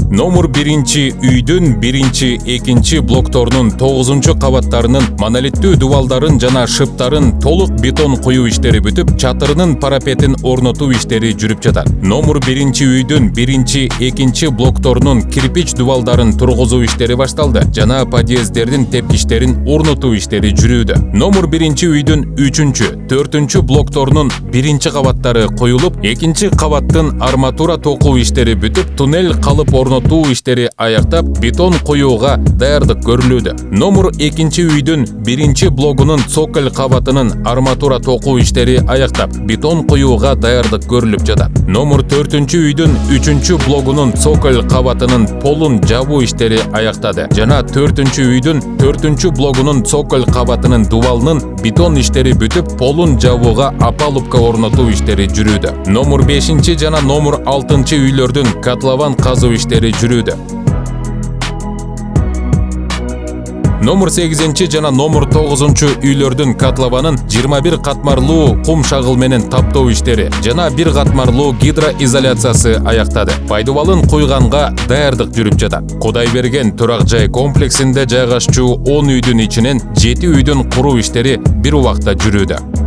Номер 1 үйдүн 1-2 блокторунун 9-кабаттарынын монолиттүү дубалдарын жана шыптарын толук бетон коюу иштери бүтүп, чатырынын парапетин орнотуу иштери жүрүп жатат. Номер 1 үйдүн 1-2 блокторунун кирпич дубалдарын тургузуу иштери башталды жана подъезддердин тепкичтерин орнотуу иштери жүрүүдө. Номер 1 үйдүн 3-4 блокторунун 1-кабаттары коюлуп, 2-кабаттын арматура токуу иштери бүтүп, туннель калып орнотуу иштери аяктап, бетон коюуга даярдык көрүлүүдө. Номер 2 үйдүн 1 блогунун цоколь кабатынын арматура токуу иштери аяктап, бетон коюуга даярдык көрүлүп жатат. Номер 4 үйдүн 3 блогунун цоколь кабатынын полун жабуу иштери аяктады жана 4 үйдүн 4 блогунун цоколь кабатынын дубалынын бетон иштери бүтүп, полун жабууга опалубка орнотуу иштери жүрүүдө. Номер 5 жана номер 6 үйлөрдүн котлован казуу иштери жүрүүдө. Номер 8 жана номер 9 үйлөрдүн котлованын 21 катмарлуу кум шагыл менен таптоо иштери жана 1 катмарлуу гидроизоляциясы аяктады. Пайдубалын куйганга даярдык жүрүп жатат. Кудайберген турак жай комплексинде жайгашчу 10 үйдүн ичинен 7 үйдүн куруу иштери бир убакта жүрүүдө.